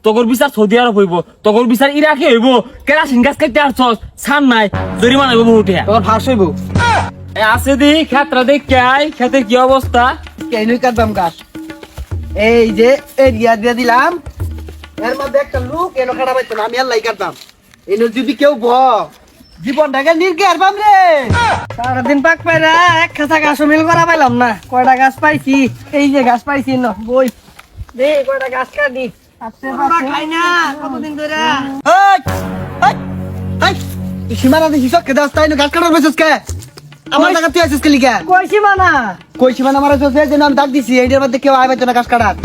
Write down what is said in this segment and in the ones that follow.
তোর বিচার সৌদি আরব হইব, তোর বিচার ইরাকে হইব। কেরাসিন গাছ কাটতে আসছস, ছান নাই, জরিমানা হইব বহু টাকা। তোর ফাঁস হইব। আছে দি ক্ষেত্রা দেখে আই, ক্ষেতের কি অবস্থা। কেনই কাটবাম গাছ, এই যে এরিয়া দিয়ে দিলাম, এর মধ্যে একটা লোক এনো কাটা পাইতো না, আমি আর লাই কাটতাম। এনো যদি কেউ জীবনটাকে নির্গে আরবাম রে। সারাদিন পাক পাইরা এক খাঁচা গাছ মিল করা পাইলাম না। কয়টা গাছ পাইছি, এই যে গাছ পাইছি ন বই দে, কয়টা গাছ কাটি খাই না কতদিন ধরে। সীমানা দেখি সবকে দাস, তাই না গাছ কাটার বসেছ কে? আমার টাকা তুই আসিস কে লিখা? কইছি মানা কই সীমানা মারা চলছে, যে আমি ডাক দিছি, এইটার মধ্যে কেউ আইবে না গাছ কাটার।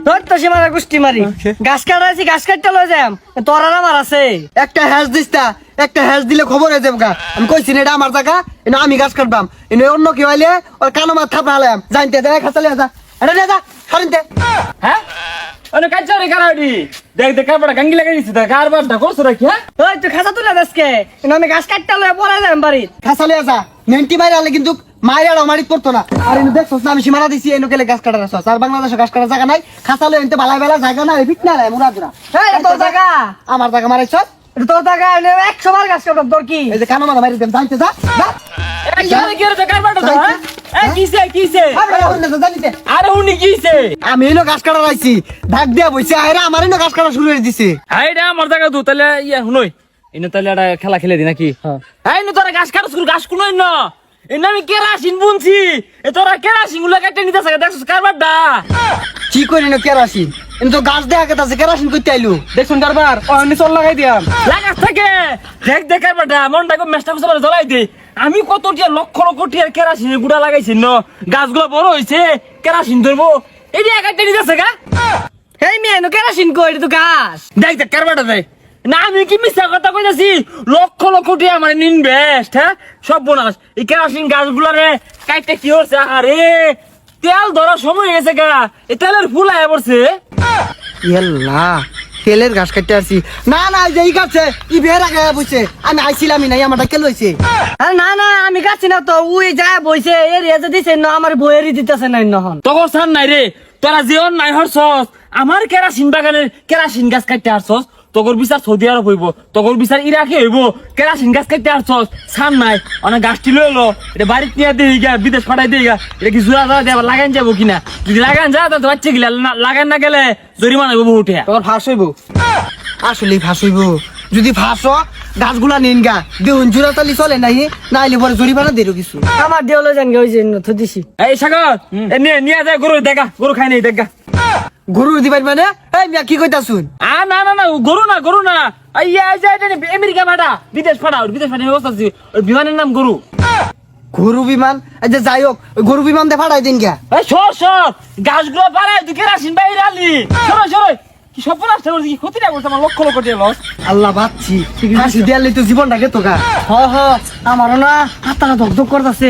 তোর তো সীমানা গুষ্টি মারি গাছ কাটাইছি, গাছ কাটতে লই যাম, তোর আর আমার আছে। একটা হ্যাজ দিসতা, একটা হ্যাজ দিলে খবর হয়ে যাবে গা। আমি কইছি না এটা আমার জায়গা, এনে আমি গাছ কাটবাম, এনে অন্য কেউ আইলে ওর কানো মাথা থাপড়ালাম। জানতে দে খাসালে যা, এটা নিয়ে যা সরিনতে। হ্যাঁ অনেক কাজ রে কারাডি, দেখ দেখ কারবার গাঙ্গি লাগাই দিছিস, দেখ কারবারটা করছ রাখি। হ্যাঁ ওই তুই খাঁচা তুলে দেশকে, আমি গাছ কাটতে লই পড়া যাম বাড়ি। খাসালে যা, মেন্টি মাইরা আলে কিন্তু মাইরা মারিত করতো না। আর এনে দেখছস না আমি সীমানা দিছি, এনে গেলে গাছ কাটার আছে। আর বাংলাদেশে গাছ কাটার জায়গা নাই, খাসালে এনতে বালাই বেলা জায়গা নাই, ফিট না লাই মুরা জুরা। এই এটা তোর জায়গা, আমার জায়গা মারাইছ, এটা তোর জায়গা, এনে 100 বার গাছ কাটব তোর কি? এই যে কানো মাথা মারি দেন, জানতে যা যা। এই কি রে তো কারবারটা তো। হ্যাঁ এই কিসে কিসে জানিতে আরে উনি কিসে। আমি এনে গাছ কাটার আইছি, ঢাক দিয়া বইছে, আরে আমার এনে গাছ কাটা শুরু করে দিছে। এইটা আমার জায়গা তো, তাহলে ইয়া শুনই এনে তাহলে একটা খেলা খেলে দি নাকি। এই নো তোরা গাছ কাটছ, গাছ কুনই না, এনে আমি কেরাসিন বুনছি, এ তোরা কেরাসিন গুলা কাটতে নিতেছ, দেখছস কারবারটা। কি করি না কেরাসিন, এনে তো গাছ দেখা গেছে, কেরাসিন করতে আইলু। দেখুন কারবার অন্য চল লাগাই দিয়াম। লাগাস থাকে দেখ দেখ কারবারটা, মনটা কো মেস্টা কুসা জ্বলাই দে। আমি কত টিয়া লক্ষ লক্ষ টিয়ার কেরাসিনের গুড়া লাগাইছি ন, গাছগুলো বড় হইছে, কেরাসিন ধরবো, এই যে কাটতে নিতেছে গা। এই মেয়ে নো কেরাসিন কই, এটা তো গাছ। দেখ দেখ কারবারটা দেখ না, আমি কি মিথ্যা কথা কইতাছি? লক্ষ লক্ষ টিয়া আমার ইনভেস্ট। হ্যাঁ সব বোনাস এই কেরাসিন গাছগুলা রে কাটতে কি হচ্ছে। আরে তেল ধরার সময় হয়ে গেছে গা, এই তেলের ফুল আয়া পড়ছে। ইয়াল্লা তেলের গাছ কাটতে আসছি। না না এই যে এই গাছে ই বের আগে বইছে, আমি আইছিলামই নাই, আমারটা কে লইছে। আরে না না আমি গাছি না তো, ওই যায় বইছে এর এজে দিছে না, আমার বইয়েরই দিতেছে না নহন। তখন সান নাই রে, তোরা যেও নাই হরছস, আমার কেরাসিন বাগানের কেরাসিন গাছ কাটতে আসছস, তোর বিচার সৌদি আরব হইব, তোর বিচার ইরাকে হইব। কেরাসিন গাছ কাটতে আসছস, সান নাই, অনেক গাছটি লই এলো, এটা বাড়িতে নিয়ে দিয়ে গা, বিদেশ পাঠাই দিয়ে গা, এটা কি জোড়া জোড়া দিয়ে আবার লাগান যাবো কিনা? যদি লাগান যা তো বাচ্চা গিলা, লাগান না গেলে জরিমানা হইব বহু টাকা। তোর ফাঁস হইব, আসলেই ফাঁস হইব। যদি ফাঁস গাছগুলা নিন গা, দেখুন জোড়া তালি চলে নাই, না আইলে পরে জরিমানা দেরো কিছু। আমার দেওয়ালে জান গে, ওই যে তো দিছি। এই সাগর নিয়ে যায় গরু দেখা, গরু খাই নাই দেখা। গরু দিবাই মানে এই মিয়া কি কইতা শুন। না না না গরু না, গরু না, ইয়া আমেরিকা ফাটা, বিদেশ ফাটা, বিদেশ ফাটা ব্যবস্থা আছে, ওই বিমানের নাম গরু। গরু বিমান, এই যে যাই হোক ওই গরু বিমান দিয়ে ফাটাই দিন গা। এই সর সর, গাছগুলো পাড়ায় তুই কেরাসিন বাইরে আলি, সরো সরো। কি সব নষ্ট করছি, কি ক্ষতিটা করছে আমার, লক্ষ লক্ষ টাকা লস। আল্লাহ বাচ্চি হাসি দিয়ালি তো জীবনটাকে তো গা। হ হ আমারও না হাতটা ধকধক করতেছে।